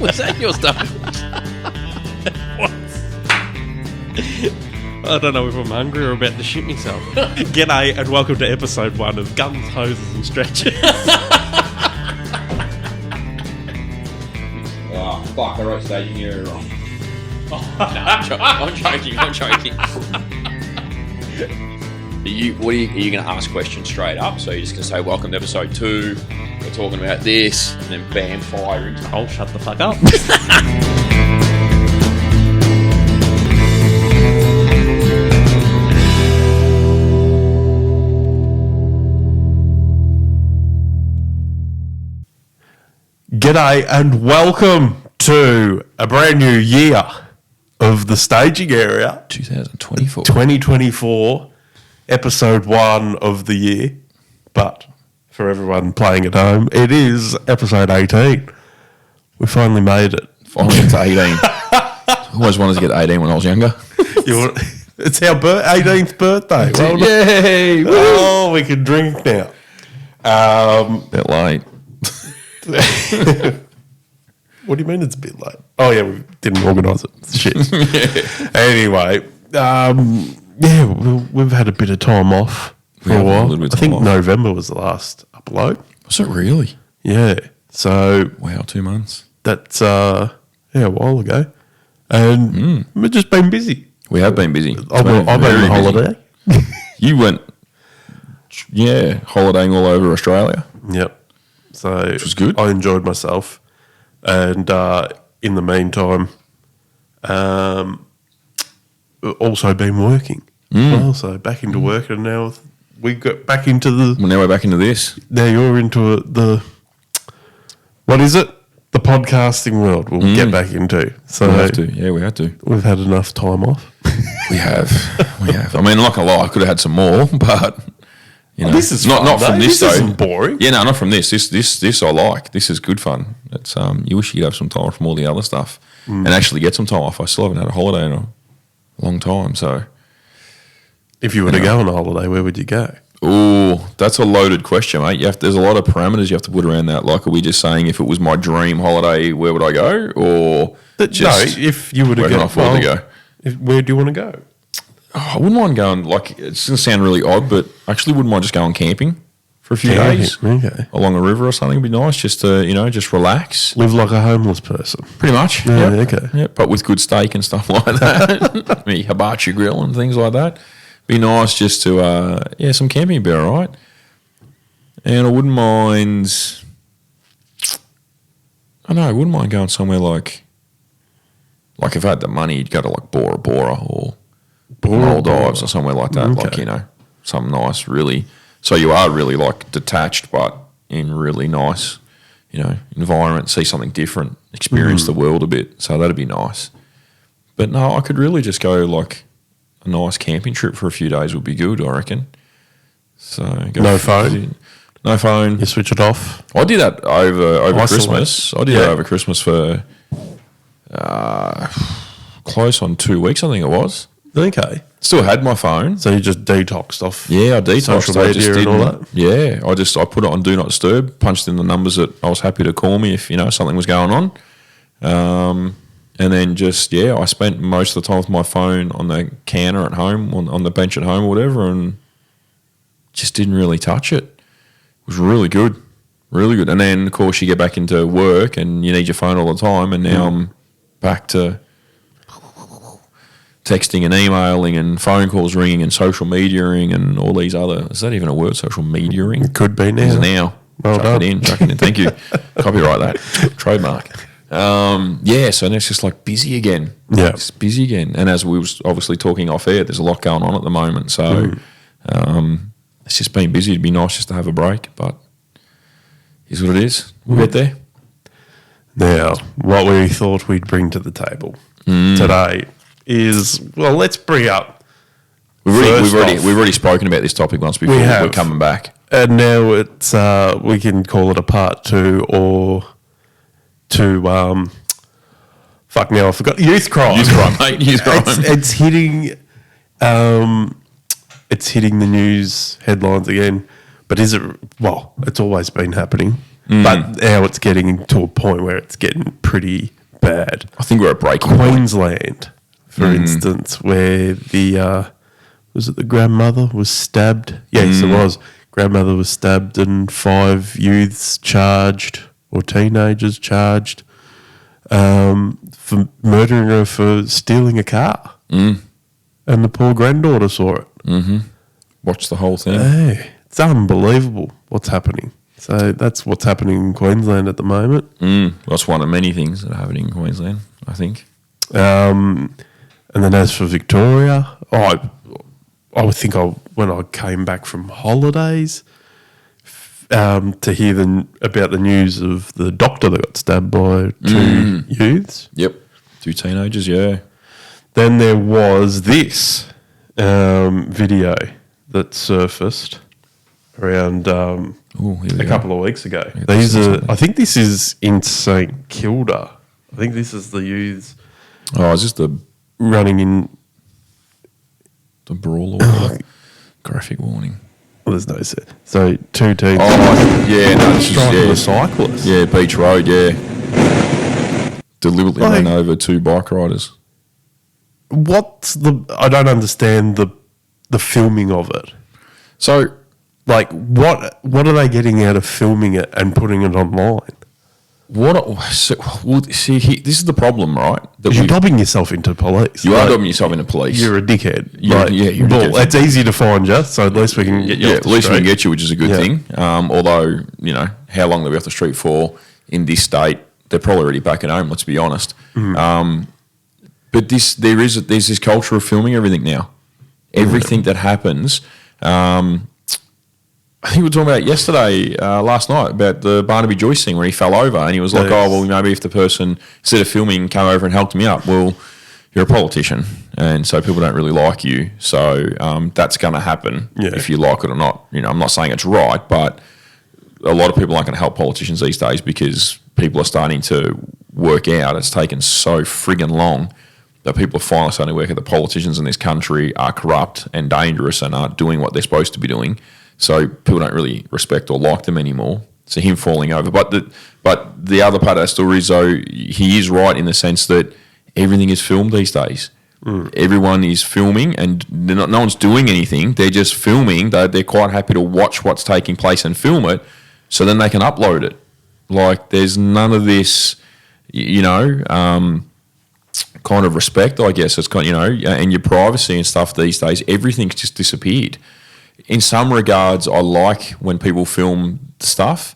Was that your stuff? What? I don't know if I'm hungry or about to shit myself. G'day and welcome to episode 1 of Guns, Hoses and Stretchers. Oh, fuck, I wrote staging area wrong. I'm joking. Are you going to ask questions straight up? So you're just going to say, welcome to episode 2, we're talking about this, and then bam, fire into it. Oh, shut the fuck up. G'day and welcome to a brand new year of the staging area. 2024, episode 1 of the year. But for everyone playing at home, it is episode 18. We finally made it. Finally it's 18. I always wanted to get 18 when I was younger. It's our 18th birthday. Well, yay! Oh, we can drink now. Bit late. What do you mean it's a bit late? Oh, yeah, we didn't organise it. Shit. Yeah. Anyway, we've had a bit of time off for a while. I think November was the last upload. Was it really? Yeah. So wow, 2 months. That's a while ago, and we've just been busy. We have been busy. I've been on holiday. You went, holidaying all over Australia. Yep. So which was good. I enjoyed myself, and in the meantime, also been working. Well, so back into work, and now we got back into the. Well, now we're back into this. Now you're into the. What is it? The podcasting world. We'll get back into. So we have to. Yeah, we have to. We've had enough time off. We have. I mean, I'm not gonna lie. I could have had some more, but. You know, this is not from this though. This isn't boring. Yeah, no, not from this. This I like. This is good fun. It's you wish you'd have some time off from all the other stuff and actually get some time off. I still haven't had a holiday in a long time. So, if you were to go on a holiday, where would you go? Oh, that's a loaded question, mate. There's a lot of parameters you have to put around that. Like, are we just saying if it was my dream holiday, where would I go, or just if you were to go, to go? Where do you want to go? I wouldn't mind going, like, it's going to sound really odd, but I actually wouldn't mind just going camping for a few days. Okay. Along a river or something would be nice, just to, just relax. Live like a homeless person. Pretty much. Yeah, okay. Yep, but with good steak and stuff like that. Me hibachi grill and things like that. Be nice just to, some camping would be all right. And I wouldn't mind, I wouldn't mind going somewhere like if I had the money, you'd go to like Bora Bora or Maldives or somewhere like that, okay. Like, something nice, really. So you are really like detached, but in really nice, environment, see something different, experience the world a bit. So that'd be nice. But no, I could really just go like a nice camping trip for a few days would be good, I reckon. So no phone? No phone. You switch it off? I did that over Christmas. I did that over Christmas for close on 2 weeks, I think it was. Okay. Still had my phone. So you just detoxed off? Yeah, I detoxed. Social media and all that? Yeah, I put it on Do Not Disturb, punched in the numbers that I was happy to call me if, something was going on. And then I spent most of the time with my phone on the counter at home, on the bench at home or whatever, and just didn't really touch it. It was really good. Really good. And then, of course, you get back into work and you need your phone all the time, and now I'm back to texting and emailing and phone calls ringing and social mediaing and all these other... Is that even a word, social mediaing? It could be now. It is now. Well chuck it in. Thank you. Copyright that. Trademark. So now it's just like busy again. Yeah. It's busy again. And as we was obviously talking off air, there's a lot going on at the moment. So it's just been busy. It'd be nice just to have a break, but is what it is. We'll get there. Now, what we thought we'd bring to the table today is, let's bring up. We've already spoken about this topic once before. We're coming back, and now it's we can call it a part 2 or to fuck now I forgot youth crime. Youth crime, mate. Youth crime. It's hitting the news headlines again. But is it? Well, it's always been happening. But now it's getting to a point where it's getting pretty bad. I think we're at breaking point. Queensland, for instance, where the was it the grandmother was stabbed? Yes, it was. Grandmother was stabbed and 5 youths charged or teenagers charged for murdering her for stealing a car. And the poor granddaughter saw it. Watch the whole thing. Hey, it's unbelievable what's happening. So that's what's happening in Queensland at the moment. That's one of many things that are happening in Queensland, I think. And then as for Victoria, I would think when I came back from holidays to hear about the news of the doctor that got stabbed by 2 youths. Yep, 2 teenagers, yeah. Then there was this video that surfaced around a couple of weeks ago. I think this is in St Kilda. I think this is the youths. Oh, is this the running in the brawl or graphic warning? Well, there's no set. So 2 teams. Oh, yeah, no, this striking is a cyclist. Yeah, Beach Road, yeah. Deliberately ran over 2 bike riders. I don't understand the filming of it. So, like, what are they getting out of filming it and putting it online? This is the problem, right? You're dobbing yourself into police. You are dobbing yourself into police. You're a dickhead. You're a dickhead. It's easy to find you, so at least we can get you off the at least we street. can get you, which is a good thing. Although, how long they'll be off the street for in this state, they're probably already back at home, let's be honest. But there's this culture of filming everything now. Everything that happens. I think we were talking about yesterday, last night, about the Barnaby Joyce thing where he fell over and he was like, oh, well, maybe if the person, instead of filming, came over and helped me up, well, you're a politician and so people don't really like you. So that's going to happen if you like it or not. I'm not saying it's right, but a lot of people aren't going to help politicians these days because people are starting to work out. It's taken so friggin' long that people are finally starting to work out that politicians in this country are corrupt and dangerous and aren't doing what they're supposed to be doing. So people don't really respect or like them anymore. So him falling over. But the other part of that story is, though, he is right in the sense that everything is filmed these days. Everyone is filming and no one's doing anything. They're just filming. They're quite happy to watch what's taking place and film it so then they can upload it. Like there's none of this, kind of respect, I guess. It's kind, and your privacy and stuff these days, everything's just disappeared. In some regards, I like when people film stuff,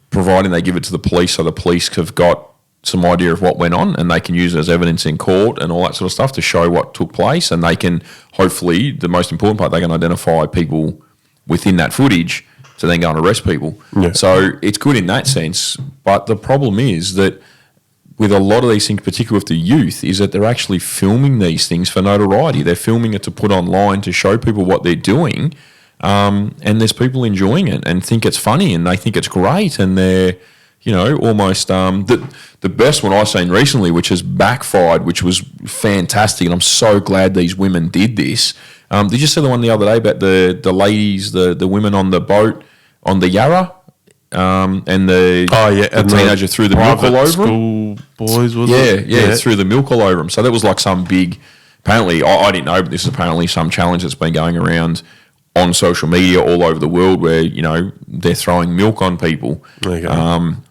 providing they give it to the police so the police have got some idea of what went on and they can use it as evidence in court and all that sort of stuff to show what took place, and they can, hopefully, the most important part, they can identify people within that footage to then go and arrest people. Yeah. So it's good in that sense, but the problem is that with a lot of these things, particularly with the youth, is that they're actually filming these things for notoriety. They're filming it to put online to show people what they're doing. And there's people enjoying it and think it's funny and they think it's great, and they're, almost the best one I've seen recently, which has backfired, which was fantastic, and I'm so glad these women did this. Did you see the one the other day about the ladies, the women on the boat on the Yarra, and the teenager threw the milk all over them? Boys, was it? Yeah, threw the milk all over them. So that was like some big. Apparently, I didn't know, but this is apparently some challenge that's been going around on social media all over the world where, they're throwing milk on people. Okay.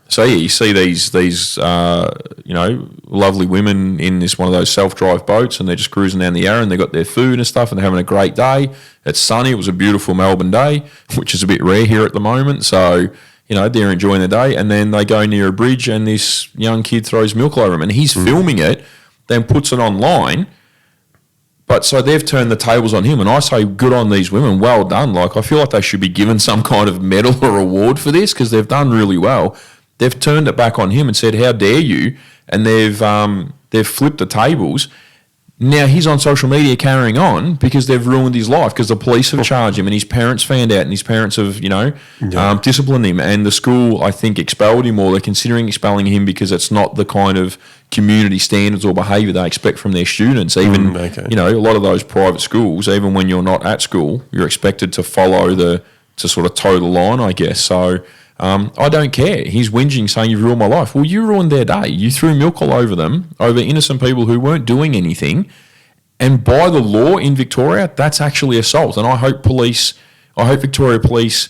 So, yeah, you see these lovely women in one of those self-drive boats, and they're just cruising down the Yarra and they've got their food and stuff and they're having a great day. It's sunny. It was a beautiful Melbourne day, which is a bit rare here at the moment. So, they're enjoying their day, and then they go near a bridge and this young kid throws milk all over him and he's filming it, then puts it online. But so they've turned the tables on him, and I say good on these women, well done. Like, I feel like they should be given some kind of medal or award for this because they've done really well. They've turned it back on him and said, how dare you? And they've flipped the tables. Now he's on social media carrying on because they've ruined his life because the police have charged him and his parents found out and his parents have, disciplined him, and the school, I think, expelled him, or they're considering expelling him because it's not the kind of community standards or behaviour they expect from their students. Even, a lot of those private schools, even when you're not at school, you're expected to follow to sort of toe the line, I guess. So I don't care. He's whinging, saying you've ruined my life. Well, you ruined their day. You threw milk all over them, over innocent people who weren't doing anything. And by the law in Victoria, that's actually assault. And I hope Victoria Police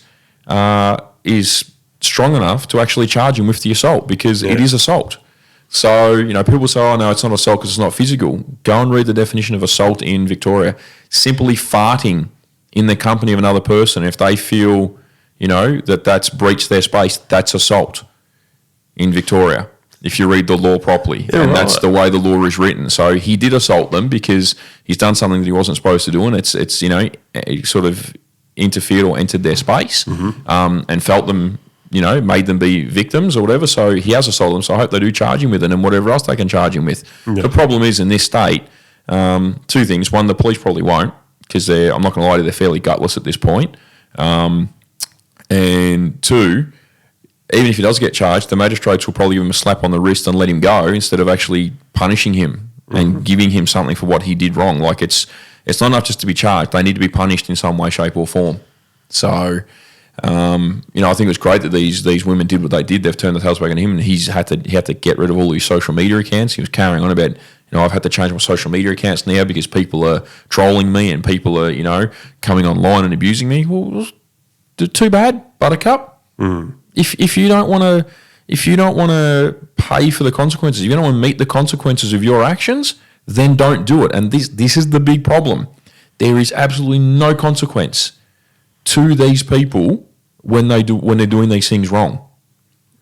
is strong enough to actually charge him with the assault, because it is assault. So, people say, oh, no, it's not assault because it's not physical. Go and read the definition of assault in Victoria. Simply farting in the company of another person, if they feel, that's breached their space, that's assault in Victoria, if you read the law properly. And that's the way the law is written. So he did assault them because he's done something that he wasn't supposed to do, and it's sort of interfered or entered their space and felt them, made them be victims or whatever. So he has assaulted them. So I hope they do charge him with it and whatever else they can charge him with. Yep. The problem is in this state, two things. One, the police probably won't, because I'm not going to lie to you, they're fairly gutless at this point. And two, even if he does get charged, the magistrates will probably give him a slap on the wrist and let him go instead of actually punishing him and giving him something for what he did wrong. Like it's not enough just to be charged. They need to be punished in some way, shape or form. So, I think it was great that these women did what they did. They've turned the tails back on him, and he had to get rid of all his social media accounts. He was carrying on about, I've had to change my social media accounts now because people are trolling me and people are, coming online and abusing me. Well, too bad, Buttercup. If you don't want to pay for the consequences, if you don't want to meet the consequences of your actions, then don't do it. And this is the big problem. There is absolutely no consequence to these people when they're doing these things wrong.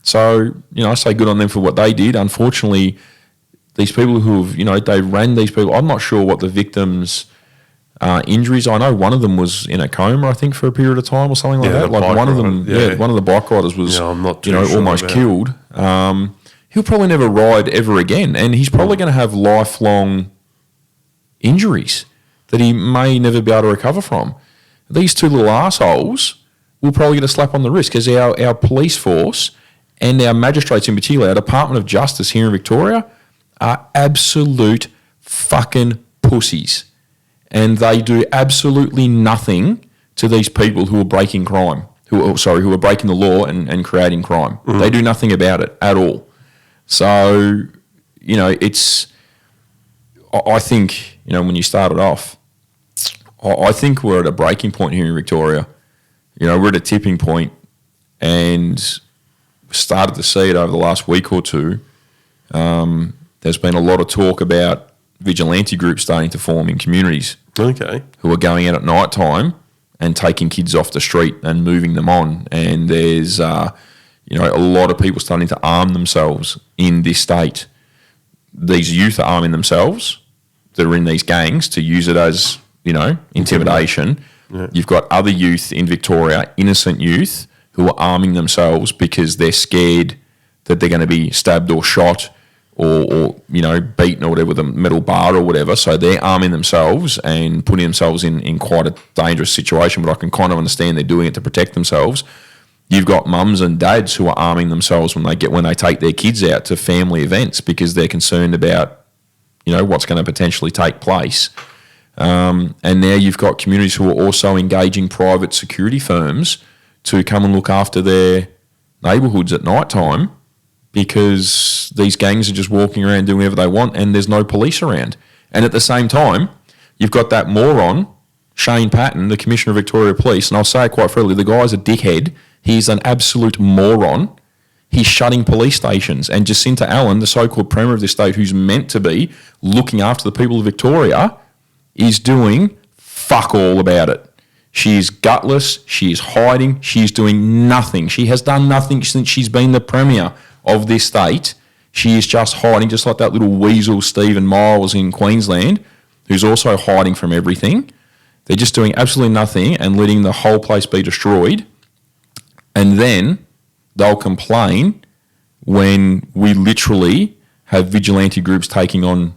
So, I say good on them for what they did. Unfortunately, these people they ran these people. I'm not sure what the victims' injuries. I know one of them was in a coma, I think, for a period of time or something like that. Like one of them, one of the bike riders was, I'm not too sure almost killed. He'll probably never ride ever again, and he's probably going to have lifelong injuries that he may never be able to recover from. These two little assholes will probably get a slap on the wrist, because our police force and our magistrates in particular, our Department of Justice here in Victoria, are absolute fucking pussies. And they do absolutely nothing to these people who are breaking crime, who are breaking the law and creating crime. They do nothing about it at all. So, I think, when you started off, I think we're at a breaking point here in Victoria. We're at a tipping point, and started to see it over the last week or two. There's been a lot of talk about vigilante groups starting to form in communities. Okay. Who are going out at night time and taking kids off the street and moving them on. And there's, a lot of people starting to arm themselves in this state. These youth are arming themselves that are in these gangs to use it as, intimidation. Yeah. You've got other youth in Victoria, innocent youth, who are arming themselves because they're scared that they're going to be stabbed or shot or beaten or whatever with a metal bar or whatever. So they're arming themselves and putting themselves in quite a dangerous situation, but I can kind of understand they're doing it to protect themselves. You've got mums and dads who are arming themselves when they take their kids out to family events because they're concerned about, what's going to potentially take place. And now you've got communities who are also engaging private security firms to come and look after their neighbourhoods at night time, because these gangs are just walking around doing whatever they want and there's no police around. And at the same time, you've got that moron, Shane Patton, the Commissioner of Victoria Police, and I'll say it quite freely, the guy's a dickhead. He's an absolute moron. He's shutting police stations. And Jacinta Allen, the so-called Premier of this state, who's meant to be looking after the people of Victoria, is doing fuck all about it. She is gutless. She is hiding. She is doing nothing. She has done nothing since she's been the Premier of this state. She is just hiding, just like that little weasel Stephen Miles in Queensland, who's also hiding from everything. They're just doing absolutely nothing and letting the whole place be destroyed. And then they'll complain when we literally have vigilante groups taking on,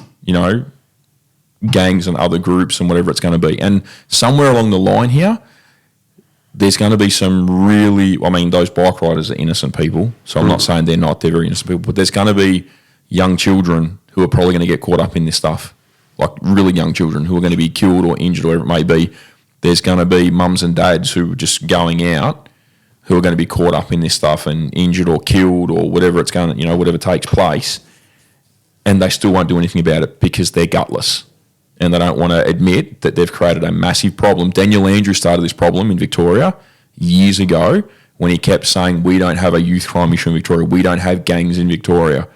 gangs and other groups and whatever it's going to be. And somewhere along the line here, there's going to be some really, those bike riders are innocent people. So I'm not saying they're not, they're very innocent people, but there's going to be young children who are probably going to get caught up in this stuff, like really young children who are going to be killed or injured or whatever it may be. There's going to be mums and dads who are just going out who are going to be caught up in this stuff and injured or killed or whatever it's going, whatever takes place, and they still won't do anything about it because they're gutless and they don't want to admit that they've created a massive problem. Daniel Andrews started this problem in Victoria years ago when he kept saying, we don't have a youth crime issue in Victoria. We don't have gangs in Victoria.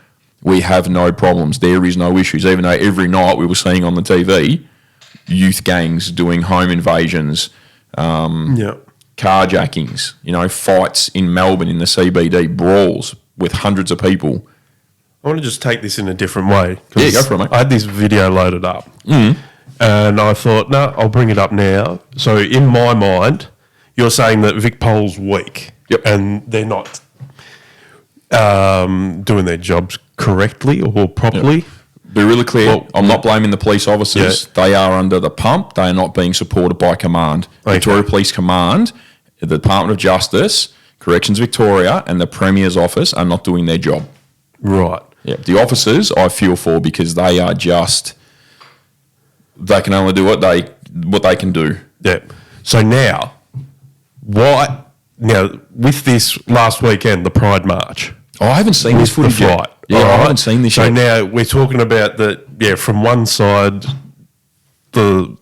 We have no problems. There is no issues. Even though every night we were seeing on the TV youth gangs doing home invasions, carjackings, fights in Melbourne in the CBD, brawls with hundreds of people. I want to just take this in a different way. Yeah, go for it, mate. I had this video loaded up and I thought, no, I'll bring it up now. So in my mind, you're saying that Vic Pol's weak and they're not doing their jobs correctly or properly. Yep. Be really clear, I'm not blaming the police officers. Yeah. They are under the pump. They are not being supported by command. Okay. Victoria Police Command, the Department of Justice, Corrections Victoria and the Premier's office are not doing their job. Right. Yeah. The officers I feel for because they are just, they can only do what they can do. Yeah. So now, with this last weekend, the Pride March. Oh, I haven't seen this footage yet. Yeah, I haven't seen this yet. So now we're talking about that, from one side, the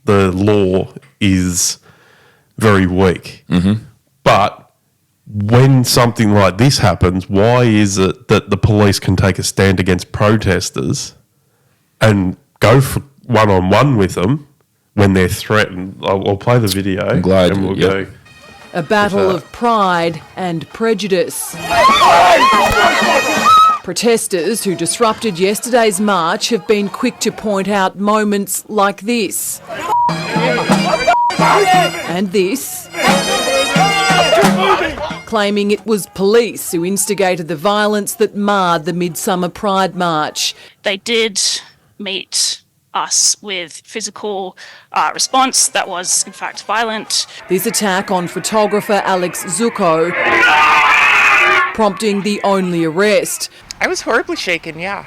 law is very weak. Mm-hmm. But when something like this happens, why is it that the police can take a stand against protesters and go for one-on-one with them when they're threatened? I'll play the video. I'm glad. And we'll go. A battle of pride and prejudice. Protesters who disrupted yesterday's march have been quick to point out moments like this. And this. Claiming it was police who instigated the violence that marred the Midsummer Pride March. They did meet us with physical response that was in fact violent. This attack on photographer Alex Zucco prompting the only arrest. I was horribly shaken, yeah.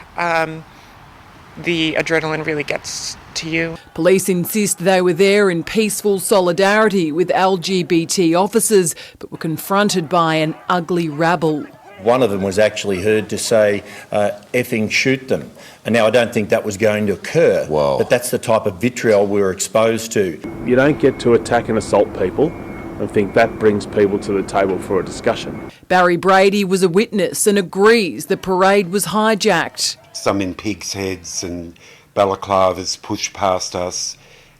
The adrenaline really gets to you. Police insist they were there in peaceful solidarity with LGBT officers, but were confronted by an ugly rabble. One of them was actually heard to say, effing shoot them. And now I don't think that was going to occur, but that's the type of vitriol we were exposed to. You don't get to attack and assault people and think that brings people to the table for a discussion. Barry Brady was a witness and agrees the parade was hijacked. Some in pigs' heads and balaclavas pushed past us,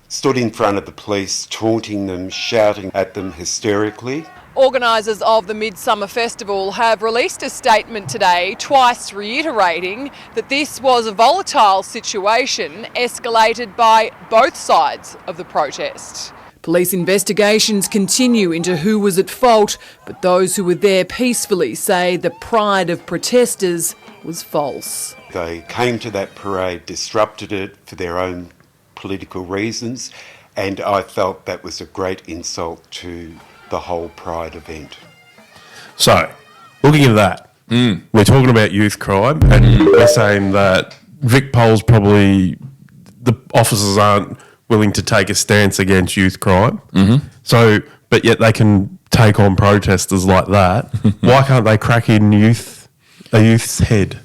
stood in front of the police, taunting them, shouting at them hysterically. Organisers of the Midsummer Festival have released a statement today, twice reiterating that this was a volatile situation escalated by both sides of the protest. Police investigations continue into who was at fault, but those who were there peacefully say the pride of protesters was false. They came to that parade, disrupted it for their own political reasons, and I felt that was a great insult to the whole Pride event. So, looking at that, we're talking about youth crime, and we're saying that Vic Pol's probably, the officers aren't willing to take a stance against youth crime. Mm-hmm. So, but yet they can take on protesters like that. Why can't they crack in a youth's head?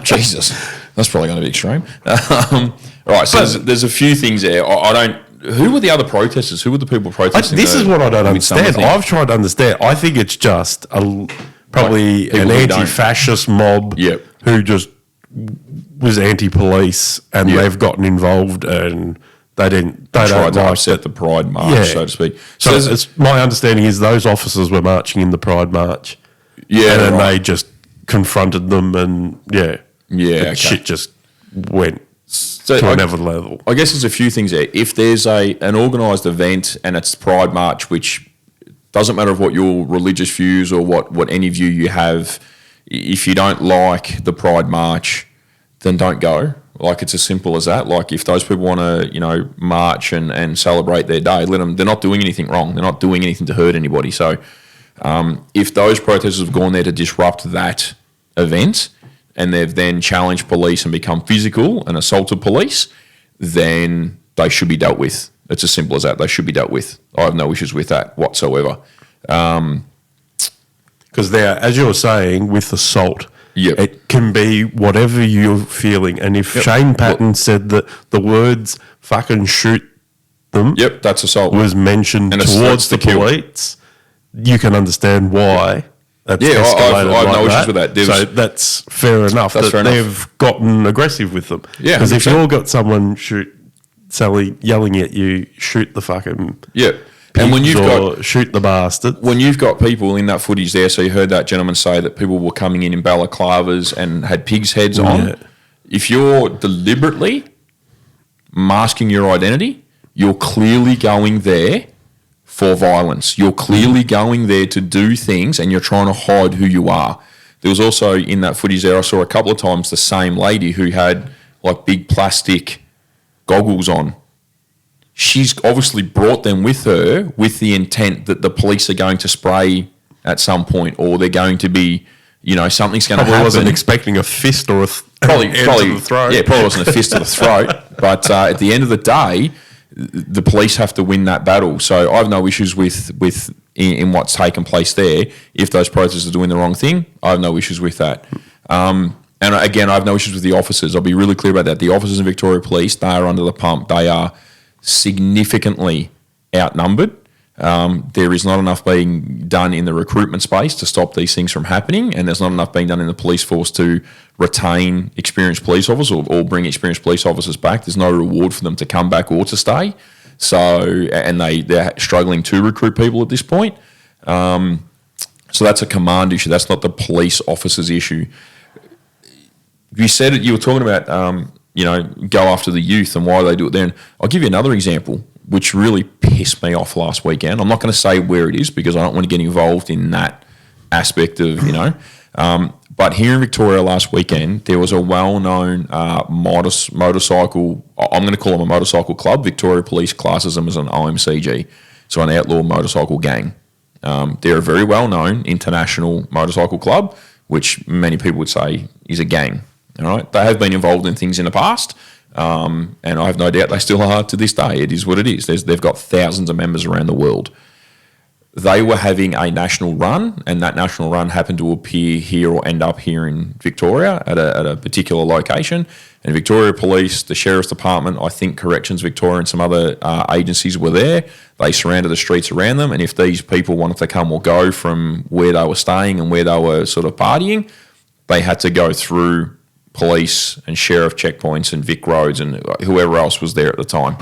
Jesus, that's probably going to be extreme. All right, so there's a few things there. I don't. Who were the other protesters? Who were the people protesting? This is what I don't understand. I've tried to understand. I think it's just probably an anti-fascist mob who just was anti-police and they've gotten involved and they don't upset the Pride March, so to speak. So it's, my understanding is those officers were marching in the Pride March, and then they just confronted them, and shit just went to another level. I guess there's a few things there. If there's an organised event and it's Pride March, which doesn't matter what your religious views or what any view you have, if you don't like the Pride March, then don't go. Like, it's as simple as that. Like, if those people want to, march and celebrate their day, let them. They're not doing anything wrong. They're not doing anything to hurt anybody. So, if those protesters have gone there to disrupt that event and they've then challenged police and become physical and assaulted police, then they should be dealt with. It's as simple as that. They should be dealt with. I have no issues with that whatsoever. Because there, as you were saying, with assault, Yep. it can be whatever you're feeling. And if Shane Patton said that the words "fucking shoot them," Yep, that's assault. was mentioned And it's towards the threats to kill. police, you can understand why. That's Yeah, escalated I've like no issues that. with that. There So was- that's fair enough. That's that fair enough. they've gotten aggressive with them. Yeah, because if 100%. you've got someone yelling at you, shoot the fucking Yeah. And when pigs you've or got shoot the bastard. when you've got people in that footage there, so you heard that gentleman say that people were coming in balaclavas and had pigs' heads on. Yeah. If you're deliberately masking your identity, you're clearly going there for violence. You're clearly going there to do things and you're trying to hide who you are. There was also in that footage there, I saw a couple of times the same lady who had like big plastic goggles on. She's obviously brought them with her with the intent that the police are going to spray at some point, or they're going to be, something's going to Probably happen. wasn't expecting a fist or Probably, hand to the throat. Yeah, probably wasn't a fist to the throat. But at the end of the day, the police have to win that battle. So I have no issues with in what's taken place there. If those protesters are doing the wrong thing, I have no issues with that. And again, I have no issues with the officers. I'll be really clear about that. The officers in Victoria Police, they are under the pump. They are significantly outnumbered. There is not enough being done in the recruitment space to stop these things from happening, and there's not enough being done in the police force to retain experienced police officers or bring experienced police officers back. There's no reward for them to come back or to stay. So, and they're struggling to recruit people at this point. So that's a command issue. That's not the police officers' issue. You said it. You were talking about go after the youth and why they do it then. I'll give you another example, which really pissed me off last weekend. I'm not going to say where it is because I don't want to get involved in that aspect of, but here in Victoria last weekend, there was a well-known motorcycle, I'm going to call them a motorcycle club. Victoria Police classes them as an OMCG, so an outlaw motorcycle gang. They're a very well-known international motorcycle club, which many people would say is a gang. All right, they have been involved in things in the past, and I have no doubt they still are to this day. It is what it is. They've got thousands of members around the world. They were having a national run, and that national run happened to appear here or end up here in Victoria at a particular location. And Victoria Police, the Sheriff's Department, I think Corrections Victoria and some other agencies were there. They surrounded the streets around them, and if these people wanted to come or go from where they were staying and where they were sort of partying, they had to go through police and sheriff checkpoints and Vic roads and whoever else was there at the time.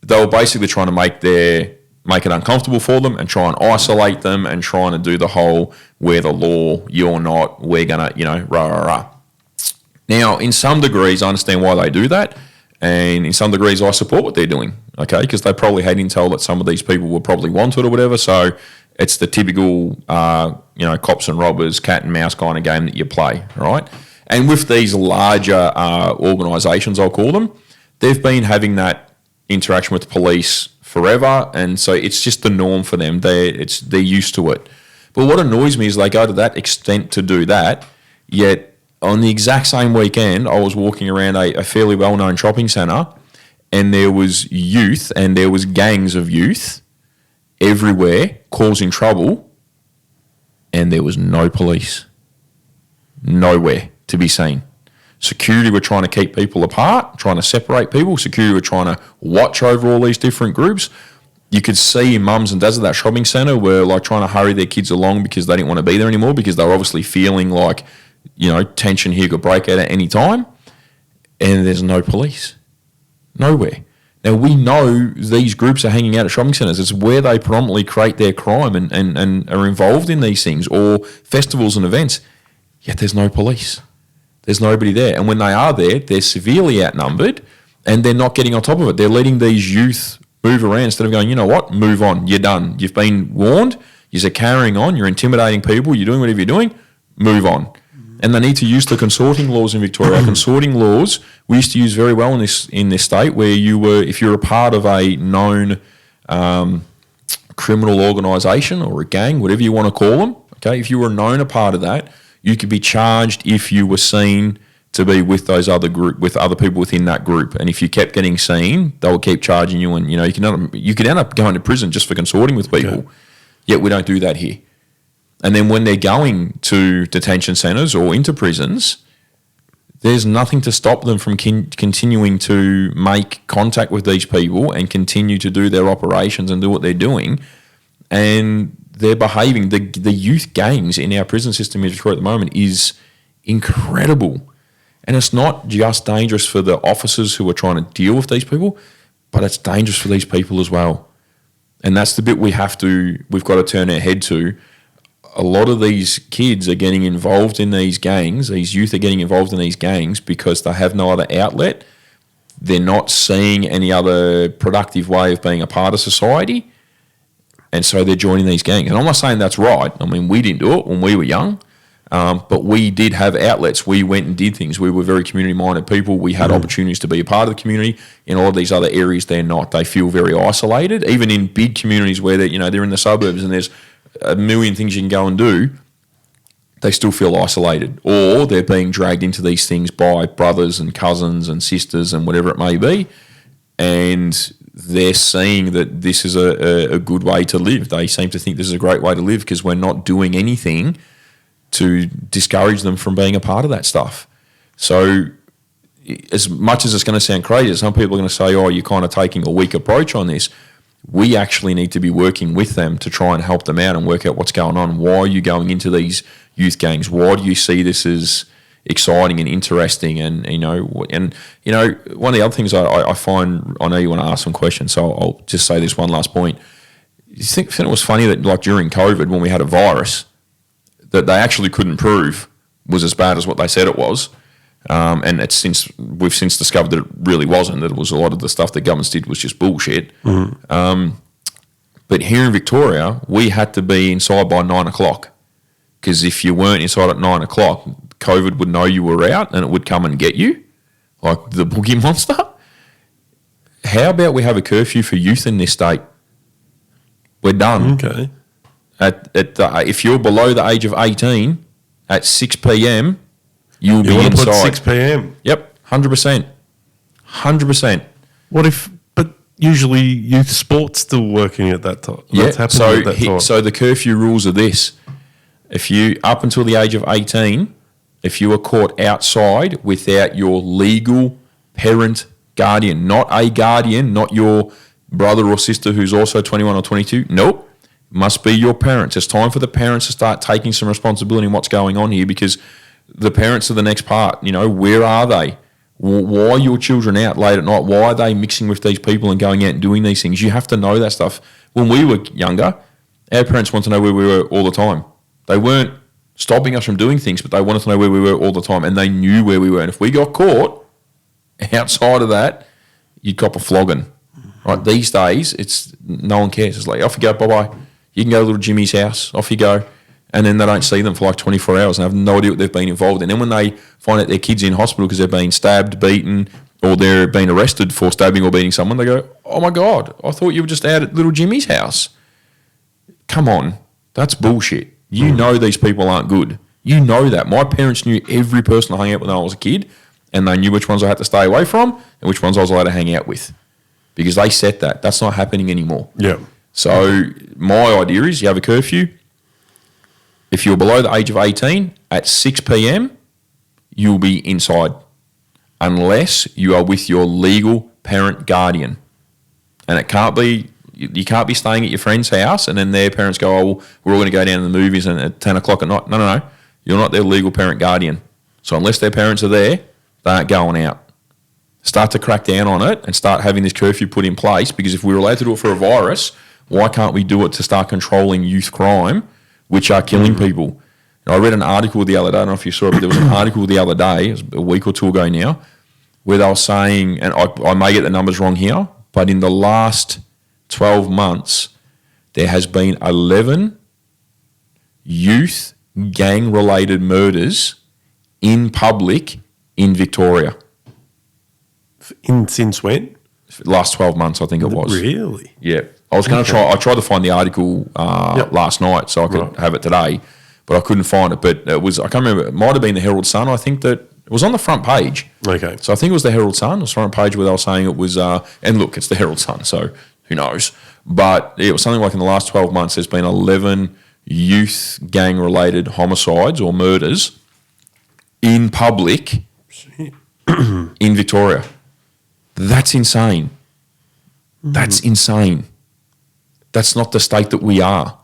They were basically trying to make it uncomfortable for them and try and isolate them and trying to do the whole we're the law, you're not, we're gonna, rah, rah, rah. Now, in some degrees, I understand why they do that, and in some degrees, I support what they're doing, okay, because they probably had intel that some of these people were probably wanted or whatever, so it's the typical, cops and robbers, cat and mouse kind of game that you play, right? And with these larger organisations, I'll call them, they've been having that interaction with the police forever, and so it's just the norm for them. They're used to it. But what annoys me is they go to that extent to do that, yet on the exact same weekend, I was walking around a fairly well-known shopping centre, and there was youth and there was gangs of youth everywhere causing trouble, and there was no police. Nowhere to be seen. Security were trying to keep people apart, trying to separate people. Security were trying to watch over all these different groups. You could see mums and dads at that shopping centre were like trying to hurry their kids along because they didn't want to be there anymore because they were obviously feeling like, tension here could break out at any time. And there's no police. Nowhere. Now, we know these groups are hanging out at shopping centres. It's where they predominantly create their crime and are involved in these things, or festivals and events, yet there's no police. There's nobody there. And when they are there, they're severely outnumbered and they're not getting on top of it. They're letting these youth move around instead of going, you know what, move on, you're done. You've been warned, you're carrying on, you're intimidating people, you're doing whatever you're doing, move on. And they need to use the consorting laws in Victoria. Consorting laws we used to use very well in this state, where if you're a part of a known criminal organisation or a gang, whatever you want to call them, okay, if you were known a part of that, you could be charged if you were seen to be with those other people within that group. And if you kept getting seen, they will keep charging you, and you could end up going to prison just for consorting with people. Okay. Yet we don't do that here. And then when they're going to detention centres or into prisons, there's nothing to stop them from continuing to make contact with these people and continue to do their operations and do what they're doing. And they're behaving. The youth gangs in our prison system in Victoria at the moment is incredible. And it's not just dangerous for the officers who are trying to deal with these people, but it's dangerous for these people as well. And that's the bit we've got to turn our head to. A lot of these kids are getting involved in these gangs. These youth are getting involved in these gangs because they have no other outlet. They're not seeing any other productive way of being a part of society. And so they're joining these gangs. And I'm not saying that's right. I mean, we didn't do it when we were young. But we did have outlets. We went and did things. We were very community-minded people. We had opportunities to be a part of the community. In all of these other areas, they're not. They feel very isolated. Even in big communities where they're in the suburbs and there's a million things you can go and do, they still feel isolated. Or they're being dragged into these things by brothers and cousins and sisters and whatever it may be. And they're seeing that this is a good way to live. They seem to think this is a great way to live because we're not doing anything to discourage them from being a part of that stuff. So as much as it's going to sound crazy, some people are going to say, oh, you're kind of taking a weak approach on this. We actually need to be working with them to try and help them out and work out what's going on. Why are you going into these youth gangs? Why do you see this as exciting and interesting? And one of the other things I find, I know you want to ask some questions, so I'll just say this one last point. You think it was funny that like during COVID when we had a virus, that they actually couldn't prove was as bad as what they said it was. And we've since discovered that it really wasn't, that it was a lot of the stuff that governments did was just bullshit. Mm-hmm. But here in Victoria, we had to be inside by 9 o'clock because if you weren't inside at 9 o'clock, COVID would know you were out and it would come and get you, like the boogie monster. How about we have a curfew for youth in this state? We're done. Okay. If you're below the age of 18, at 6 p.m, you'll be inside. Put 6 p.m. Yep, 100%. 100%. What if? But usually youth sports still working at that time. Yeah. So the curfew rules are this: if you up until the age of 18, if you are caught outside without your legal parent guardian, not a guardian, not your brother or sister who's also 21 or 22, nope. Must be your parents. It's time for the parents to start taking some responsibility in what's going on here because the parents are the next part. Where are they? Why are your children out late at night? Why are they mixing with these people and going out and doing these things? You have to know that stuff. When we were younger, our parents wanted to know where we were all the time. They weren't stopping us from doing things, but they wanted to know where we were all the time, and they knew where we were. And if we got caught outside of that, you'd cop a flogging. Right? These days, it's no one cares. It's like, off you go, bye-bye. You can go to little Jimmy's house, off you go. And then they don't see them for like 24 hours and have no idea what they've been involved in. And then when they find out their kid's in hospital because they're being stabbed, beaten, or they're being arrested for stabbing or beating someone, they go, oh my God, I thought you were just out at little Jimmy's house. Come on, that's bullshit. You know these people aren't good. You know that. My parents knew every person I hung out with when I was a kid, and they knew which ones I had to stay away from and which ones I was allowed to hang out with because they set that. That's not happening anymore. Yeah. So my idea is you have a curfew. If you're below the age of 18, at 6 p.m, you'll be inside unless you are with your legal parent guardian. And it can't be, you can't be staying at your friend's house and then their parents go, oh, well, we're all going to go down to the movies and at 10 o'clock at night. No. You're not their legal parent guardian. So unless their parents are there, they aren't going out. Start to crack down on it and start having this curfew put in place because if we're allowed to do it for a virus, why can't we do it to start controlling youth crime, which are killing people? And I read an article the other day, I don't know if you saw it, but there was an article the other day, it was a week or two ago now, where they were saying, and I may get the numbers wrong here, but in the last 12 months, there has been 11 youth gang-related murders in public in Victoria. Since when? Last 12 months, I think it was. Really? Yeah. I was going to try. I tried to find the article last night so I could have it today, but I couldn't find it. But it was, I can't remember, it might have been the Herald Sun, I think, that It was on the front page. Okay. So I think it was the Herald Sun. It was front page where they were saying it was, and look, it's the Herald Sun, so who knows? But it was something like in the last 12 months, there's been 11 youth gang-related homicides or murders in public in Victoria. That's insane. That's insane. That's not the state that we are.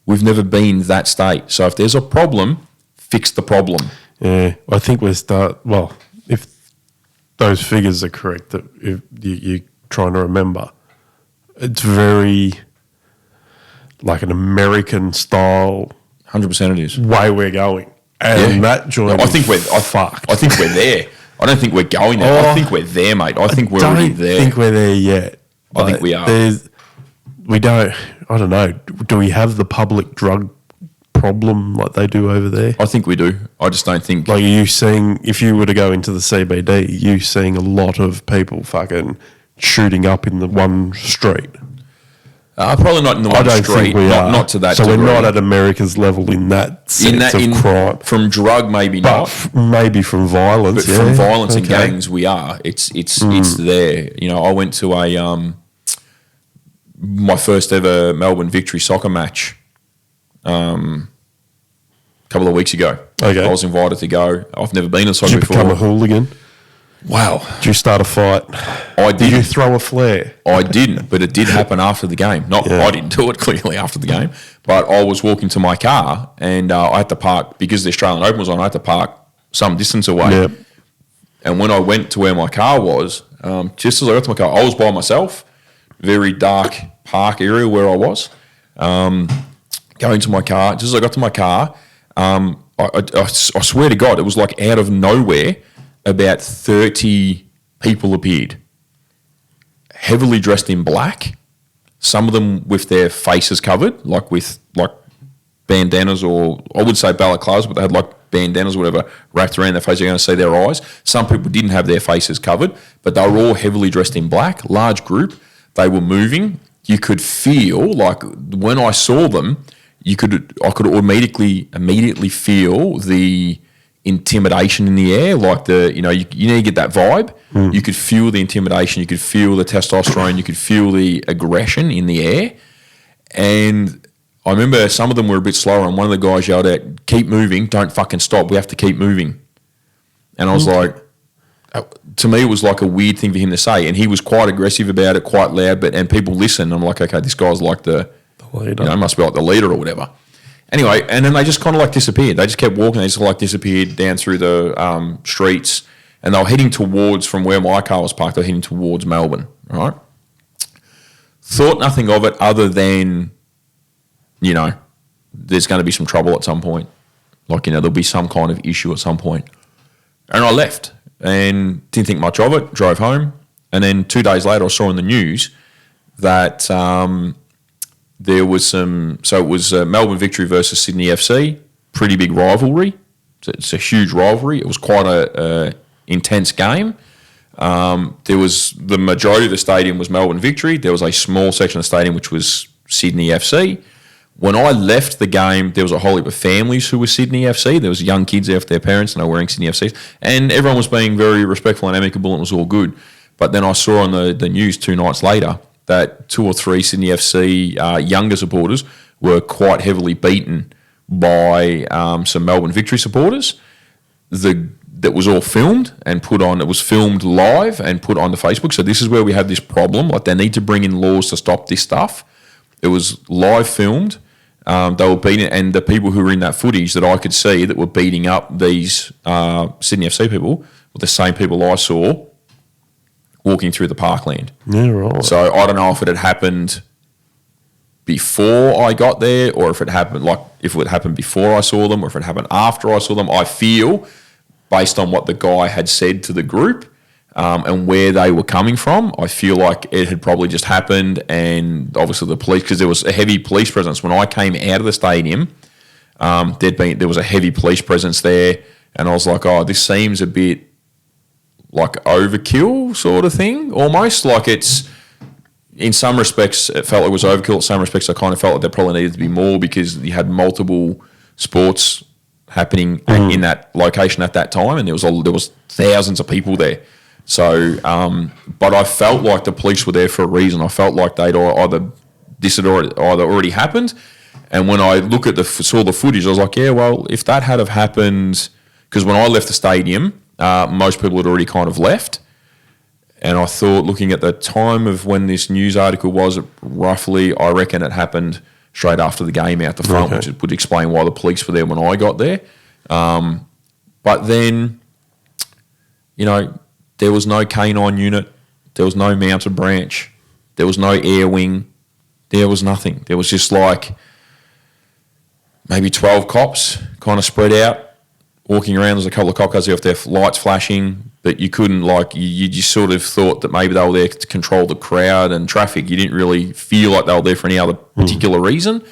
We've never been that state. So if there's a problem, fix the problem. Yeah, I think if those figures are correct that if you're trying to remember, it's very like an American style 100% it is. way we're going. And that joint I think we're fucked. I think we're there. I don't think we're going there. I think we're there, mate. I think we're already there. I don't think we're there yet. I think we are. I don't know. Do we have the public drug problem like they do over there? I think we do. I just don't think. Like, are you seeing, if you were to go into the CBD, you seeing a lot of people fucking shooting up in the one street? Probably not in the I one don't street. think we are. Not to that so degree. we're not at America's level in that sense of crime. From drug, maybe But not. maybe from violence, But from violence and gangs, we are. It's there. You know, I went to my first ever Melbourne Victory soccer match a couple of weeks ago. Okay. I was invited to go. I've never been to soccer Did you before. become a hooligan? Wow. Did you start a fight? I Did you didn't. throw a flare? I didn't, but it did happen after the game. I didn't do it clearly after the game, but I was walking to my car and I had to park because the Australian Open was on. I had to park some distance away. Yep. And when I went to where my car was, just as I got to my car, I was by myself, very dark park area where I was. Going to my car, just as I got to my car, I swear to God, it was like out of nowhere, about 30 people appeared, heavily dressed in black, some of them with their faces covered, like with bandanas, or I would say balaclavas, but they had like bandanas or whatever wrapped around their face. You're going to see their eyes. Some people didn't have their faces covered, but they were all heavily dressed in black, large group. They were moving. You could feel, like when I saw them, I could immediately feel the intimidation in the air, like you need to get that vibe. You could feel the intimidation, you could feel the testosterone, you could feel the aggression in the air. And I remember some of them were a bit slower, and one of the guys yelled out, "Keep moving, don't fucking stop, we have to keep moving." And I was like, to me, it was like a weird thing for him to say, and he was quite aggressive about it, quite loud, and people listened. I'm like, okay, this guy's like the leader. Must be like the leader or whatever. Anyway, and then they just kind of like disappeared. They just kept walking. They just like disappeared down through the streets, and they were heading towards, from where my car was parked, they were heading towards Melbourne, right? Thought nothing of it other than, there's going to be some trouble at some point. Like, there'll be some kind of issue at some point. And I left and didn't think much of it, drove home. And then 2 days later, I saw in the news that there was so it was Melbourne Victory versus Sydney FC, pretty big rivalry. It's a huge rivalry. It was quite a intense game. There was, the majority of the stadium was Melbourne Victory. There was a small section of the stadium which was Sydney FC. When I left the game, there was a whole heap of families who were Sydney FC. There was young kids there with their parents and they were wearing Sydney FCs. And everyone was being very respectful and amicable and it was all good. But then I saw on the news 2 nights later that 2 or 3 Sydney FC younger supporters were quite heavily beaten by some Melbourne Victory supporters. That was all filmed and put on. It was filmed live and put on the Facebook. So this is where we have this problem. Like, they need to bring in laws to stop this stuff. It was live filmed. They were beating, and the people who were in that footage that I could see that were beating up these Sydney FC people were the same people I saw walking through the parkland. Yeah, right. So I don't know if it had happened before I got there, or if it happened before I saw them, or if it happened after I saw them. I feel, based on what the guy had said to the group and where they were coming from, I feel like it had probably just happened, and obviously the police, because there was a heavy police presence. When I came out of the stadium, there was a heavy police presence there, and I was like, oh, this seems a bit like overkill sort of thing, almost. Like, it's, in some respects, it felt like it was overkill. In some respects, I kind of felt like there probably needed to be more, because you had multiple sports happening in that location at that time, and there was thousands of people there. So, but I felt like the police were there for a reason. I felt like this had already happened. And when I saw the footage, I was like, yeah, well, if that had have happened, because when I left the stadium, most people had already kind of left. And I thought, looking at the time of when this news article was, roughly, I reckon it happened straight after the game out the front, which would explain why the police were there when I got there. But then, there was no canine unit, there was no mounted branch, there was no air wing, there was nothing. There was just like maybe 12 cops kind of spread out, walking around. There's a couple of cop cars there with their lights flashing, but you couldn't you just sort of thought that maybe they were there to control the crowd and traffic. You didn't really feel like they were there for any other particular reason.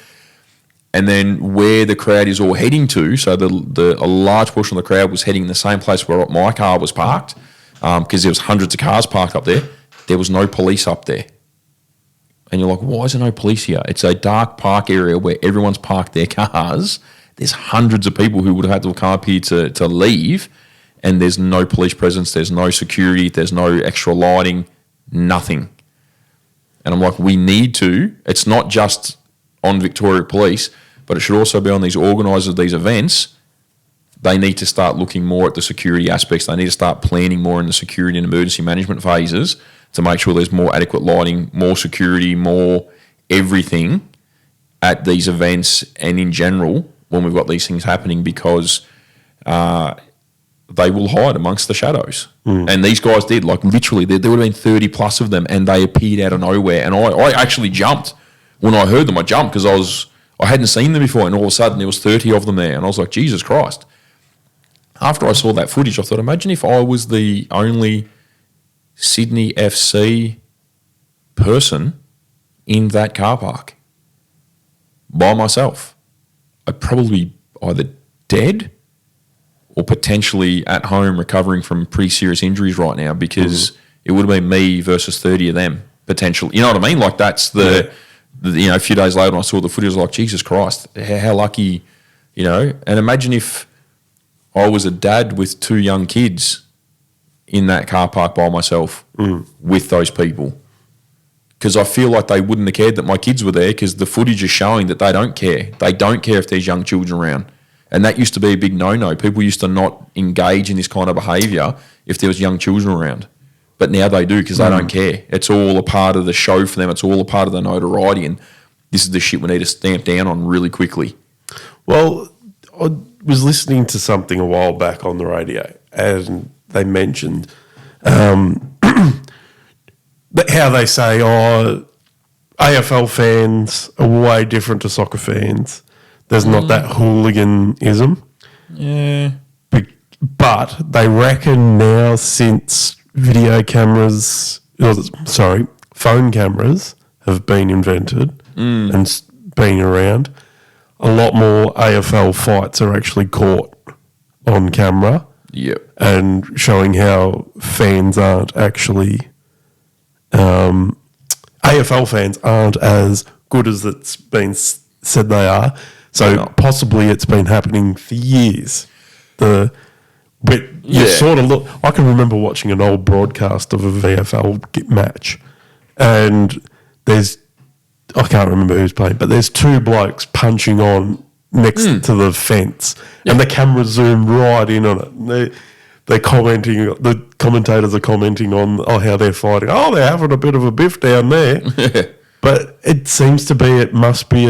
And then where the crowd is all heading to, so a large portion of the crowd was heading the same place where my car was parked, because there was hundreds of cars parked up there. There was no police up there. And you're like, why is there no police here? It's a dark park area where everyone's parked their cars. There's hundreds of people who would have had to come up here to leave, and there's no police presence, there's no security, there's no extra lighting, nothing. And I'm like, we need to, it's not just on Victoria Police, but it should also be on these organisers of these events. They need to start looking more at the security aspects. They need to start planning more in the security and emergency management phases to make sure there's more adequate lighting, more security, more everything at these events and in general when we've got these things happening, because they will hide amongst the shadows. And these guys did. Like, literally, there would have been 30 plus of them, and they appeared out of nowhere. And I actually jumped. When I heard them, I jumped because I hadn't seen them before, and all of a sudden there was 30 of them there. And I was like, Jesus Christ. After I saw that footage, I thought, imagine if I was the only Sydney FC person in that car park by myself. I'd probably be either dead or potentially at home recovering from pretty serious injuries right now, because it would have been me versus 30 of them potentially. You know what I mean? Like, that's a few days later when I saw the footage, I was like, Jesus Christ, how lucky, And imagine if I was a dad with 2 young kids in that car park by myself with those people. Because I feel like they wouldn't have cared that my kids were there, because the footage is showing that they don't care. They don't care if there's young children around. And that used to be a big no-no. People used to not engage in this kind of behaviour if there was young children around. But now they do, because they don't care. It's all a part of the show for them. It's all a part of the notoriety. And this is the shit we need to stamp down on really quickly. Well, I was listening to something a while back on the radio, and they mentioned how they say, AFL fans are way different to soccer fans. There's not that hooliganism. Yeah. But they reckon now, since phone cameras have been invented and been around, a lot more AFL fights are actually caught on camera. Yep. And showing how fans aren't actually... AFL fans aren't as good as it's been said they are. So possibly it's been happening for years. But you sort of look... I can remember watching an old broadcast of a VFL match, and there's... I can't remember who's playing, but there's 2 blokes punching on next to the fence, and the camera zoomed right in on it. They're commenting, the commentators are commenting on how they're fighting. Oh, they're having a bit of a biff down there. But it seems to be, it must be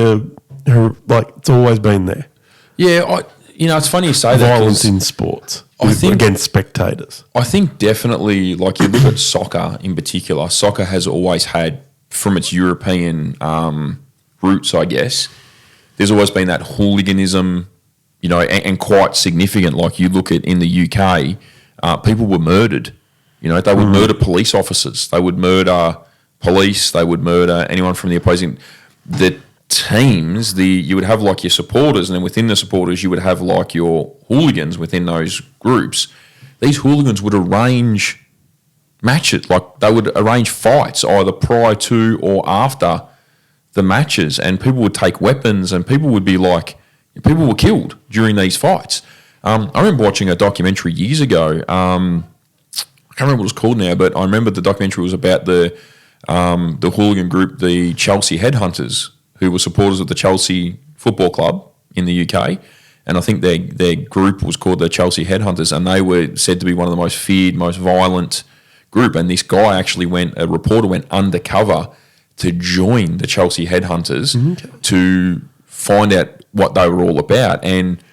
it's always been there. Yeah, it's funny you say that. Violence in sports against spectators. I think definitely, like, you look at soccer in particular, soccer has always had, from its European roots, I guess, there's always been that hooliganism, and quite significant. Like, you look at in the UK, people were murdered. They would murder police officers. They would murder police. They would murder anyone from the opposing. The teams, you would have like your supporters, and then within the supporters, you would have like your hooligans within those groups. These hooligans would arrange matches, like they would arrange fights either prior to or after the matches, and people would take weapons, and people would be like People were killed during these fights. I remember watching a documentary years ago. I can't remember what it was called now, but I remember the documentary was about the hooligan group, the Chelsea Headhunters, who were supporters of the Chelsea Football Club in the UK. And I think their group was called the Chelsea Headhunters, and they were said to be one of the most feared, most violent group. And this guy actually a reporter went undercover to join the Chelsea Headhunters to find out what they were all about. And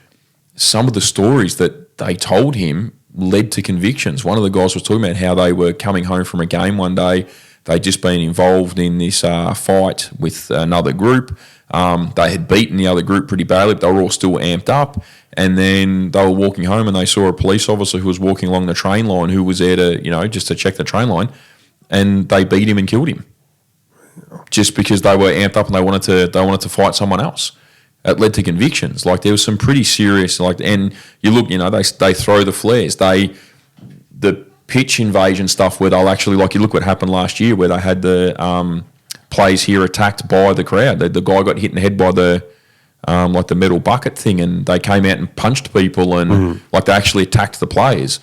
some of the stories that they told him led to convictions. One of the guys was talking about how they were coming home from a game one day. They'd just been involved in this fight with another group. They had beaten the other group pretty badly, but they were all still amped up. And then they were walking home and they saw a police officer who was walking along the train line who was there to, just to check the train line. And they beat him and killed him just because they were amped up and they wanted to fight someone else. It led to convictions. Like, there was some pretty serious, and you look, they throw the flares. The pitch invasion stuff where they'll actually, you look what happened last year where they had the players here attacked by the crowd. The guy got hit in the head by the metal bucket thing, and they came out and punched people and they actually attacked the players.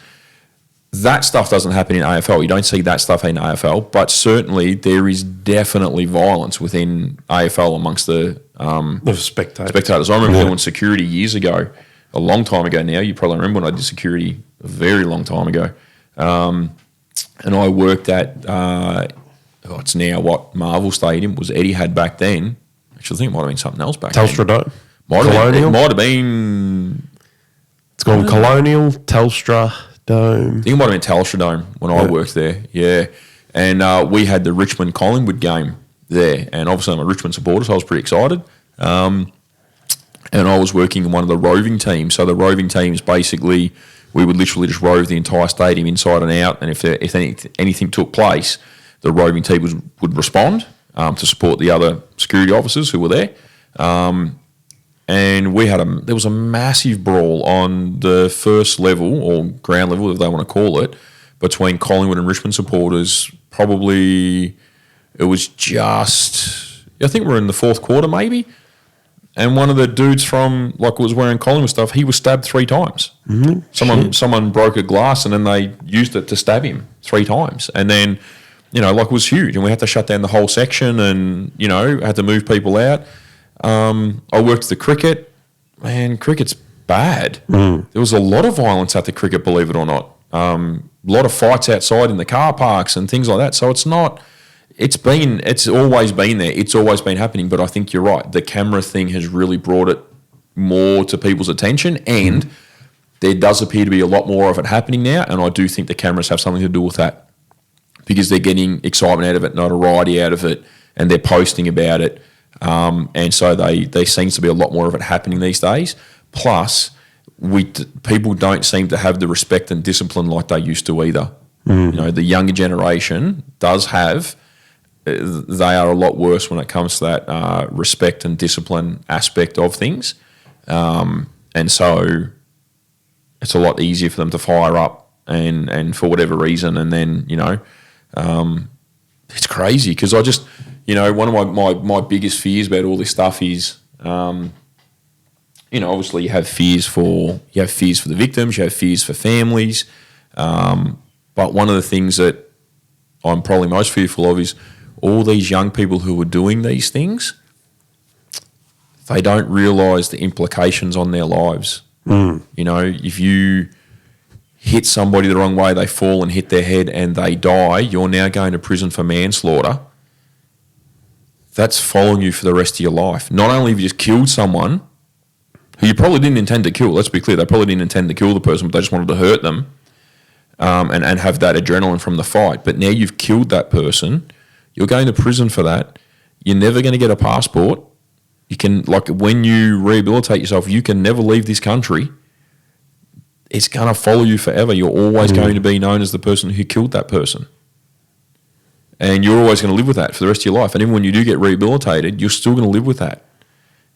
That stuff doesn't happen in AFL. You don't see that stuff in AFL, but certainly there is definitely violence within AFL amongst the spectators. I remember doing security years ago, a long time ago now. You probably remember when I did security a very long time ago. And I worked at, it's now what Marvel Stadium was Etihad back then. Actually, I think it might have been something else back Telstra then. Dome? It might have been... It's gone Colonial, Telstra Dome. I think it might have been Telstra Dome when I worked there, yeah. And we had the Richmond-Collingwood game there, and obviously I'm a Richmond supporter, so I was pretty excited. And I was working in one of the roving teams. So the roving teams, basically, we would literally just rove the entire stadium inside and out, and if anything took place, the roving team would respond to support the other security officers who were there. And there was a massive brawl on the first level, or ground level, if they want to call it, between Collingwood and Richmond supporters. Probably, it was just, I think we're in the fourth quarter maybe, and one of the dudes from, was wearing Collingwood stuff, he was stabbed 3 times. Mm-hmm. Someone broke a glass and then they used it to stab him 3 times. And then, it was huge, and we had to shut down the whole section and, had to move people out. I worked the cricket. Man, cricket's bad. There was a lot of violence at the cricket, believe it or not. A lot of fights outside in the car parks and things like that. So it's always been there. It's always been happening. But I think you're right. The camera thing has really brought it more to people's attention, and there does appear to be a lot more of it happening now. And I do think the cameras have something to do with that, because they're getting excitement out of it, notoriety out of it, and they're posting about it. And so there seems to be a lot more of it happening these days. Plus, people don't seem to have the respect and discipline like they used to either. The younger generation does have. They are a lot worse when it comes to that respect and discipline aspect of things. And so it's a lot easier for them to fire up and for whatever reason. And then, it's crazy because I just... one of my biggest fears about all this stuff is, obviously you have fears for the victims, you have fears for families, but one of the things that I'm probably most fearful of is all these young people who are doing these things. They don't realise the implications on their lives. If you hit somebody the wrong way, they fall and hit their head and they die, you're now going to prison for manslaughter. That's following you for the rest of your life. Not only have you just killed someone who you probably didn't intend to kill, let's be clear, they probably didn't intend to kill the person, but they just wanted to hurt them and have that adrenaline from the fight. But now you've killed that person, you're going to prison for that. You're never going to get a passport. You can, when you rehabilitate yourself, you can never leave this country. It's going to follow you forever. You're always going to be known as the person who killed that person. And you're always going to live with that for the rest of your life. And even when you do get rehabilitated, you're still going to live with that.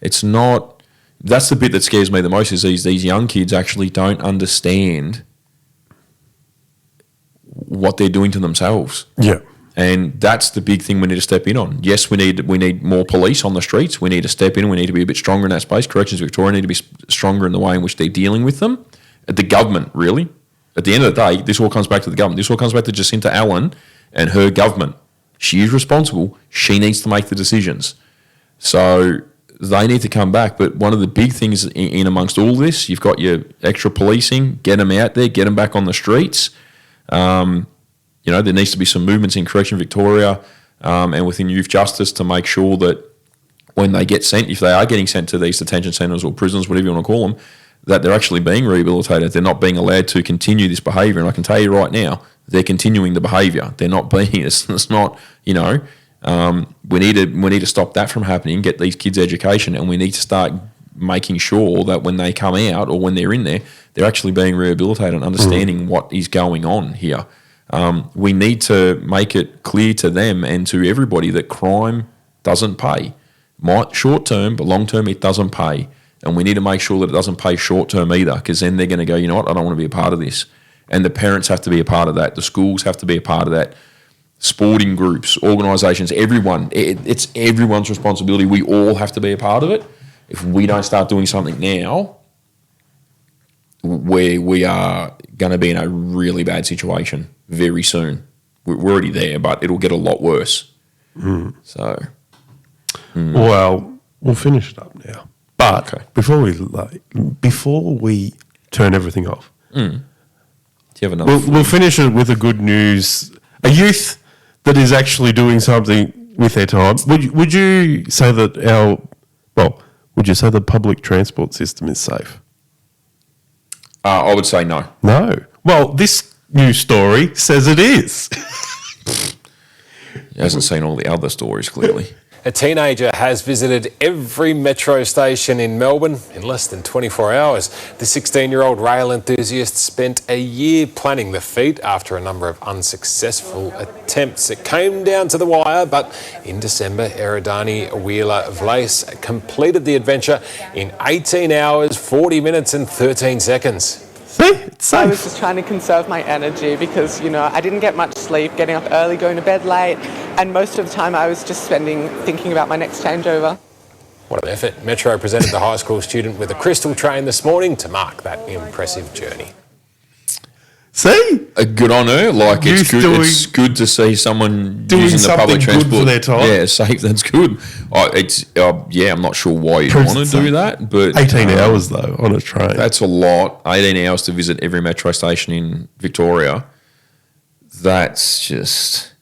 It's not... That's the bit that scares me the most, is these young kids actually don't understand what they're doing to themselves. Yeah. And that's the big thing we need to step in on. Yes, we need more police on the streets. We need to step in. We need to be a bit stronger in that space. Corrections Victoria need to be stronger in the way in which they're dealing with them. The government, really. At the end of the day, this all comes back to the government. This all comes back to Jacinta Allen and her government. She is responsible. She needs to make the decisions. So they need to come back. But one of the big things in amongst all this, you've got your extra policing, get them out there, get them back on the streets. There needs to be some movements in Correction Victoria and within youth justice to make sure that when they get sent, if they are getting sent to these detention centres or prisons, whatever you want to call them, that they're actually being rehabilitated. They're not being allowed to continue this behaviour. And I can tell you right now, they're continuing the behaviour. They're not being, it's not, we need to stop that from happening, get these kids education, and we need to start making sure that when they come out or when they're in there, they're actually being rehabilitated and understanding what is going on here. We need to make it clear to them and to everybody that crime doesn't pay. Short term, but long term, it doesn't pay. And we need to make sure that it doesn't pay short term either, because then they're going to go, you know what, I don't want to be a part of this. And the parents have to be a part of that. The schools have to be a part of that. Sporting groups, organisations, everyone. It's everyone's responsibility. We all have to be a part of it. If we don't start doing something now, we are going to be in a really bad situation very soon. We're already there, but it'll get a lot worse. So, well, we'll finish it up now. But Okay. before we turn everything off, do you have another? we'll finish it with a good news. A youth that is actually doing something with their time. Would you say that would you say the public transport system is safe? I would say no. No. Well, this news story says it is. He hasn't seen all the other stories, clearly. A teenager has visited every metro station in Melbourne in less than 24 hours. The 16-year-old rail enthusiast spent a year planning the feat after a number of unsuccessful attempts. It came down to the wire, but in December, Eridani Wheeler-Vlace completed the adventure in 18 hours, 40 minutes and 13 seconds. See? It's safe. I was just trying to conserve my energy because, I didn't get much sleep, getting up early, going to bed late, and most of the time I was just thinking about my next changeover. What an effort. Metro presented the high school student with a crystal train this morning to mark that impressive journey. See? Good on her. Like, it's Youth good. It's good to see someone doing using the public something good transport for their time. Yeah, safe. That's good. I'm not sure why you'd want to do that, but 18 hours though on a train. That's a lot. 18 hours to visit every metro station in Victoria. That's just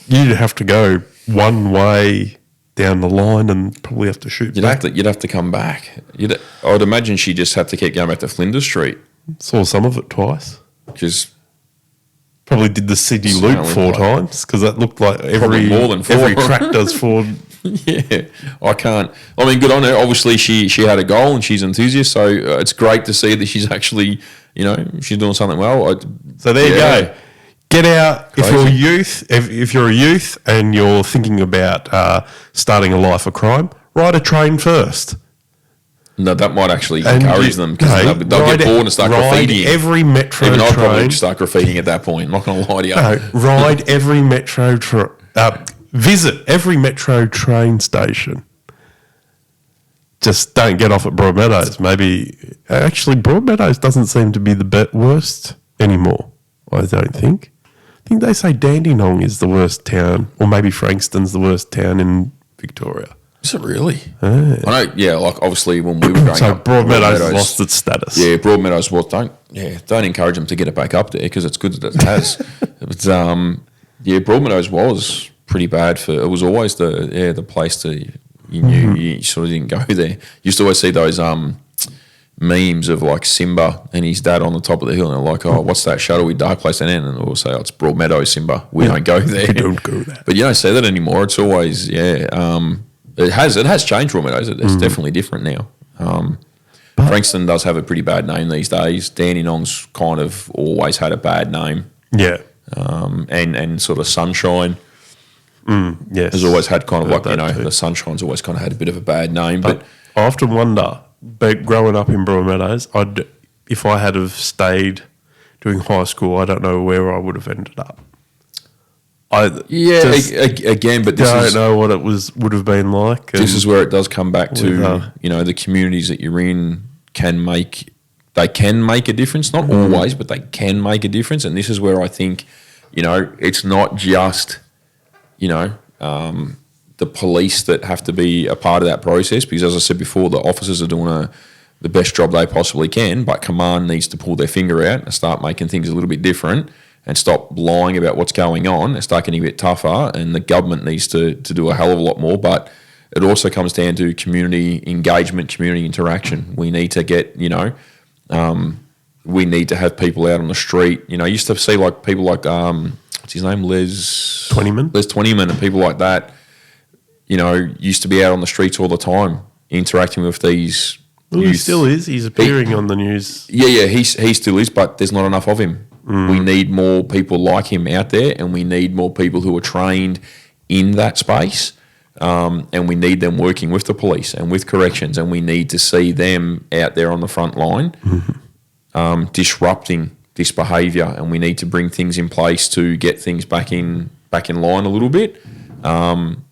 you'd have to go one way down the line and probably have to shoot back. You'd have to come back. I would imagine she just had to keep going back to Flinders Street. Saw some of it twice. Because probably did the Sydney Loop 4 times because that looked like more than 4. Every track does 4. Yeah, I can't. I mean, good on her. Obviously, she had a goal and she's an enthusiast, so it's great to see that she's actually, she's doing something well. So there you go. Get out. If you're a youth and you're thinking about starting a life of crime, ride a train first. No, that might actually encourage them because they'll get bored and start graffitiing. Every metro Even train. I'd probably start graffitiing at that point. I'm not going to lie to you. No, ride every metro visit every metro train station. Just don't get off at Broadmeadows. Maybe actually Broadmeadows doesn't seem to be the worst anymore. I don't think. I think they say Dandenong is the worst town, or maybe Frankston's the worst town in Victoria. Is it really? I know. Yeah, like obviously when we were growing so up, Broadmeadows lost its status. Yeah, Broadmeadows don't encourage them to get it back up there because it's good that it has. But Broadmeadows was pretty bad for. It was always the place to you sort of didn't go there. You used to always see those memes of like Simba and his dad on the top of the hill, and they're like, "Oh, what's that shadowy dark place?" And we'll say, "Oh, it's Broadmeadows, Simba. We don't go there. We don't go there." But you don't say that anymore. It's always It has changed Broadmeadows. It's definitely different now. Frankston does have a pretty bad name these days. Dandenong's kind of always had a bad name. Yeah. And sort of Sunshine yes. has always had kind of like, too. the Sunshine's always kind of had a bit of a bad name. But I often wonder, growing up in Broadmeadows, if I had have stayed doing high school, I don't know where I would have ended up. Again, but this don't know what it would have been like. This is where it does come back to the communities that you're in can make a difference. Not always, but they can make a difference. And this is where I think, it's not just, the police that have to be a part of that process, because as I said before, the officers are doing the best job they possibly can, but command needs to pull their finger out and start making things a little bit different and stop lying about what's going on and start getting a bit tougher, and the government needs to do a hell of a lot more. But it also comes down to community engagement, community interaction. We need to get, we need to have people out on the street. I used to see like people like, what's his name? Les Twentyman and people like that, used to be out on the streets all the time interacting with these youth. He still is. He's appearing on the news. Yeah, he still is, but there's not enough of him. We need more people like him out there, and we need more people who are trained in that space, and we need them working with the police and with corrections, and we need to see them out there on the front line disrupting this behaviour, and we need to bring things in place to get things back in line a little bit. And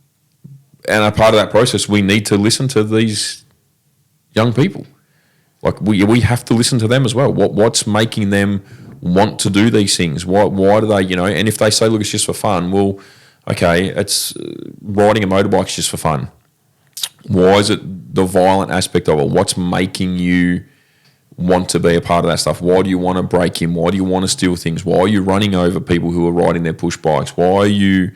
a part of that process, we need to listen to these young people. Like we have to listen to them as well. What's making them want to do these things? Why do they, and if they say, look, it's just for fun, well, okay, it's riding a motorbike's just for fun. Why is it the violent aspect of it? What's making you want to be a part of that stuff? Why do you want to break in? Why do you want to steal things? Why are you running over people who are riding their push bikes? Why are you,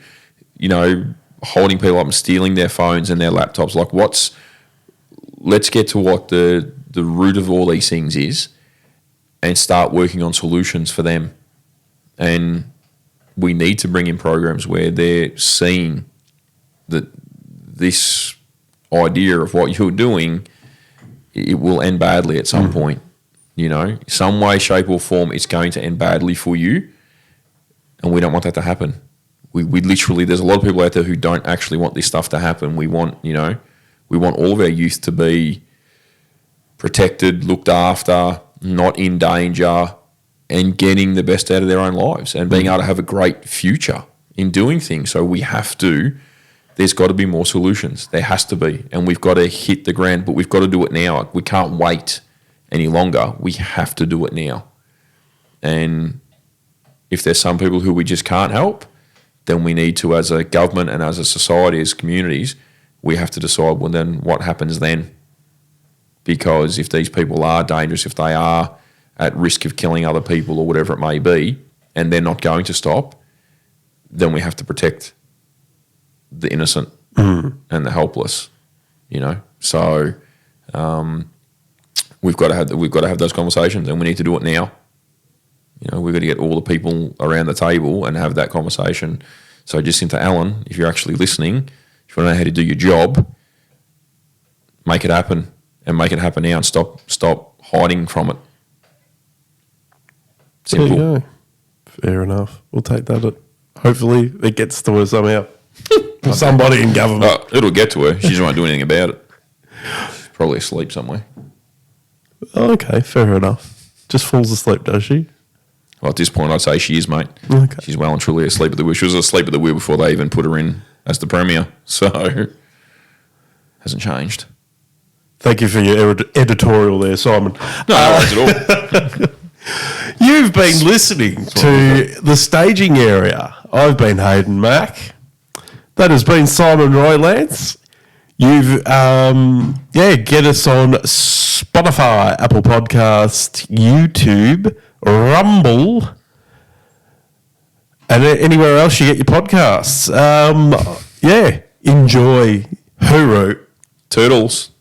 holding people up and stealing their phones and their laptops? Like let's get to what the root of all these things is and start working on solutions for them. And we need to bring in programs where they're seeing that this idea of what you're doing, it will end badly at some point. Some way, shape or form, it's going to end badly for you, and we don't want that to happen. We literally, there's a lot of people out there who don't actually want this stuff to happen. We want, we want all of our youth to be protected, looked after, not in danger, and getting the best out of their own lives and being able to have a great future in doing things. So there's got to be more solutions. There has to be. And we've got to hit the ground, but we've got to do it now. We can't wait any longer. We have to do it now. And if there's some people who we just can't help, then we need to, as a government and as a society, as communities, we have to decide, well, then what happens then? Because if these people are dangerous, if they are at risk of killing other people or whatever it may be, and they're not going to stop, then we have to protect the innocent and the helpless, So we've got to have those conversations, and we need to do it now. We've got to get all the people around the table and have that conversation. So Jacinta Allen, if you're actually listening, if you want to know how to do your job, make it happen, and make it happen now, and stop hiding from it. Simple. There you go. Fair enough. We'll take that. Hopefully it gets to her somehow. Somebody in government. It'll get to her. She just won't do anything about it. She's probably asleep somewhere. Okay, fair enough. Just falls asleep, does she? Well, at this point, I'd say she is, mate. Okay. She's well and truly asleep at the wheel. She was asleep at the wheel before they even put her in as the Premier. So, hasn't changed. Thank you for your editorial there, Simon. No worries at all. You've been listening to The Staging Area. I've been Hayden Mack. That has been Simon Roylance. You've, get us on Spotify, Apple Podcast, YouTube, Rumble, and anywhere else you get your podcasts. Enjoy. Hooroo. Turtles.